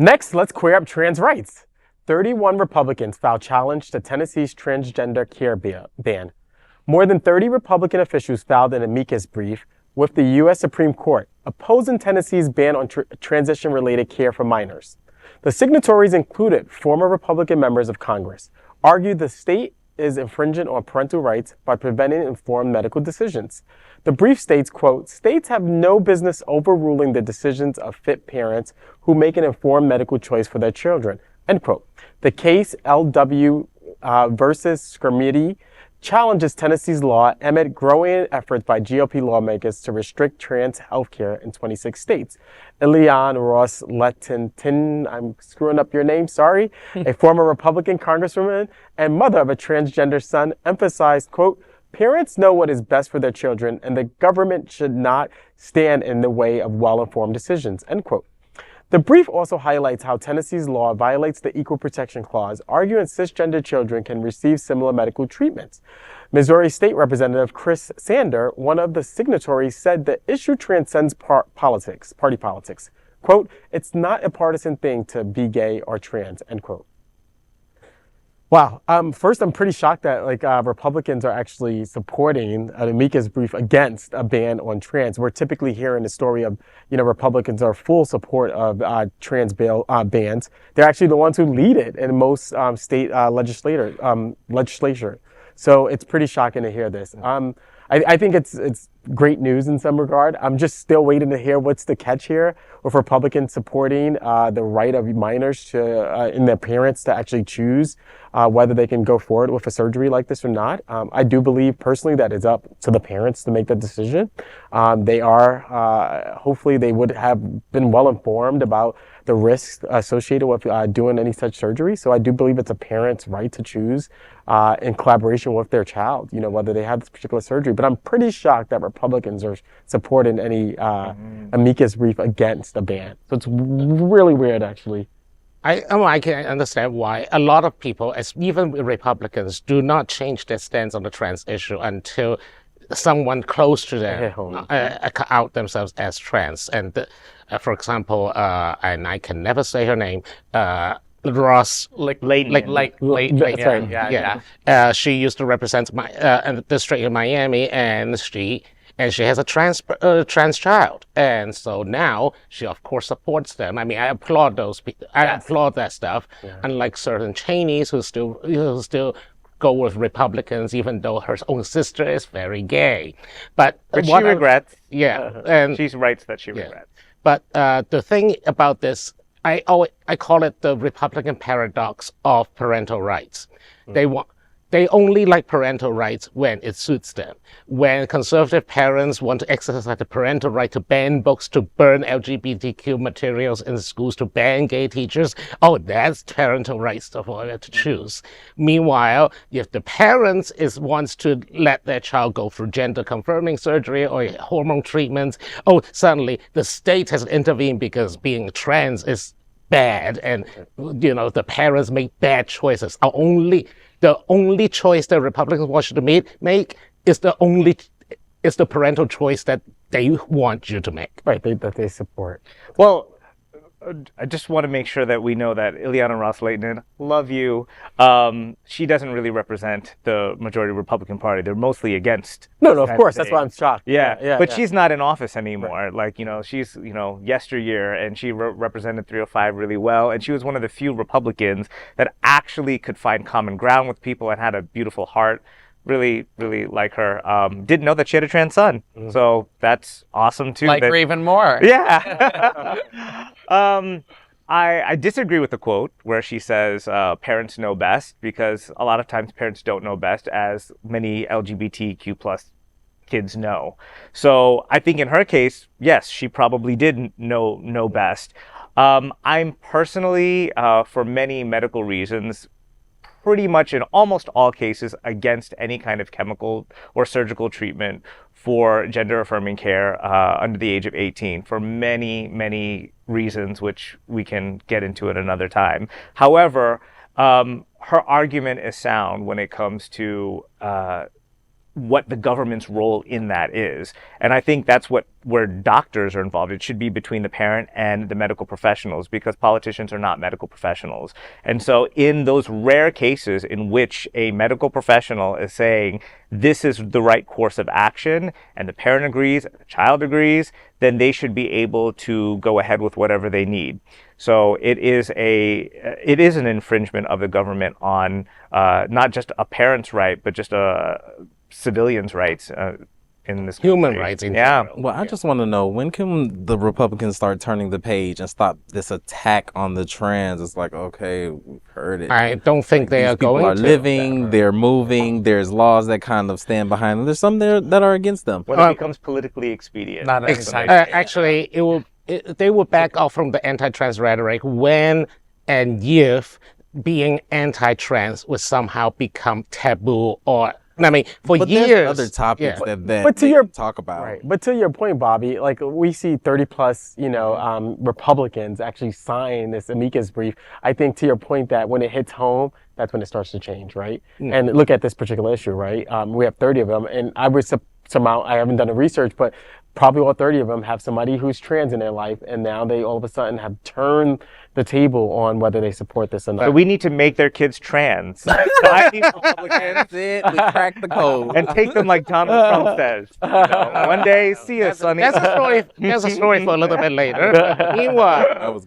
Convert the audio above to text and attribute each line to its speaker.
Speaker 1: Next, let's queer up trans rights. 31 Republicans filed challenge to Tennessee's transgender care ban. More than 30 Republican officials filed an amicus brief with the U.S. Supreme Court opposing Tennessee's ban on transition-related care for minors. The signatories included former Republican members of Congress, argued the state is infringing on parental rights by preventing informed medical decisions. The brief states, quote, states have no business overruling the decisions of fit parents who make an informed medical choice for their children, end quote. The case LW versus Skrmetti challenges Tennessee's law amid growing efforts by GOP lawmakers to restrict trans health care in 26 states. Ileana Ros-Lehtinen, I'm screwing up your name, sorry, a former Republican Congresswoman and mother of a transgender son, emphasized, quote, parents know what is best for their children and the government should not stand in the way of well-informed decisions, end quote. The brief also highlights how Tennessee's law violates the Equal Protection Clause, arguing cisgender children can receive similar medical treatments. Missouri State Representative Chris Sander, one of the signatories, said the issue transcends party politics. Quote, it's not a partisan thing to be gay or trans, end quote. Wow. First, I'm pretty shocked that Republicans are actually supporting an amicus brief against a ban on trans. We're typically hearing the story of, Republicans are full support of trans bans. They're actually the ones who lead it in most state legislature. So it's pretty shocking to hear this. I think it's great news in some regard. I'm just still waiting to hear what's the catch here with Republicans supporting the right of minors to and their parents to actually choose whether they can go forward with a surgery like this or not. I do believe personally that it's up to the parents to make the decision. They are, hopefully they would have been well informed about the risks associated with doing any such surgery. So I do believe it's a parent's right to choose in collaboration with their child, whether they have this particular surgery. But I'm pretty shocked that Republicans are supporting any amicus brief against a ban. So it's really weird, actually.
Speaker 2: I can understand why a lot of people, even Republicans, do not change their stance on the trans issue until someone close to them out themselves as trans. And for example, and I can never say her name, Ros-Lehtinen. She used to represent my district in Miami, and she has a trans child, and so now she of course supports them. I mean, I applaud those people. I applaud that stuff. Yeah. Unlike certain Cheneys who still go with Republicans, even though her own sister is very gay. But
Speaker 3: she regrets.
Speaker 2: Yeah, and
Speaker 3: she writes that she regrets.
Speaker 2: But the thing about this, I call it the Republican paradox of parental rights. They only like parental rights when it suits them. When conservative parents want to exercise the parental right to ban books, to burn LGBTQ materials in schools, to ban gay teachers, that's parental rights for them to choose. Meanwhile, if the parents wants to let their child go through gender-confirming surgery or hormone treatments, suddenly the state has intervened because being trans is bad, and the parents make bad choices. The only choice that Republicans want you to make is the parental choice that they want you to make.
Speaker 1: Right, that they support.
Speaker 3: Well, I just want to make sure that we know that Ileana Ros-Lehtinen, love you. She doesn't really represent the majority Republican Party. They're mostly against.
Speaker 1: No, of course. That's why I'm shocked.
Speaker 3: But she's not in office anymore. Right. She's, yesteryear, and she represented 305 really well. And she was one of the few Republicans that actually could find common ground with people and had a beautiful heart. Really, really like her. Didn't know that she had a trans son. So that's awesome too.
Speaker 4: Like her even more.
Speaker 3: Yeah. I disagree with the quote where she says parents know best, because a lot of times parents don't know best, as many LGBTQ plus kids know. So I think in her case, yes, she probably did know best. I'm personally, for many medical reasons, pretty much in almost all cases against any kind of chemical or surgical treatment for gender-affirming care under the age of 18 for many, many reasons, which we can get into at another time. However, her argument is sound when it comes to what the government's role in that is. And I think that's where doctors are involved. It should be between the parent and the medical professionals, because politicians are not medical professionals. And so in those rare cases in which a medical professional is saying this is the right course of action, and the parent agrees, and the child agrees, then they should be able to go ahead with whatever they need. So it is an infringement of the government on not just a parent's right, but just a civilians' rights in this
Speaker 2: human
Speaker 3: country.
Speaker 2: rights in general.
Speaker 4: Well, I just want to know, when can the Republicans start turning the page and stop this attack on the trans? It's like, okay, we've heard it.
Speaker 2: I don't think they
Speaker 4: These
Speaker 2: are
Speaker 4: people
Speaker 2: going
Speaker 4: are
Speaker 2: to.
Speaker 4: living, they're moving, there's laws that kind of stand behind them. There's some there that are against them.
Speaker 3: When it becomes politically expedient.
Speaker 1: Not
Speaker 3: that's
Speaker 1: exactly.
Speaker 3: when they-
Speaker 2: Actually, they will back off from the anti-trans rhetoric when and if being anti-trans would somehow become taboo, or I mean, for
Speaker 4: But
Speaker 2: years.
Speaker 4: there's other topics that
Speaker 1: but to
Speaker 4: they
Speaker 1: your-
Speaker 4: talk about.
Speaker 1: Right. But to your point, Bobby, like we see 30 plus, Republicans actually sign this amicus brief. I think to your point that when it hits home, that's when it starts to change, right? And look at this particular issue, right? We have 30 of them, and I would somehow, I haven't done the research, but probably all 30 of them have somebody who's trans in their life, and now they all of a sudden have turned the table on whether they support this or not.
Speaker 3: So we need to make their kids trans. Sign these Republicans
Speaker 4: That's it. We cracked the code.
Speaker 3: and take them like Donald Trump says. One day, see us, Sonny.
Speaker 2: That's a story. That's a story for a little bit later. Meanwhile.
Speaker 4: That was good.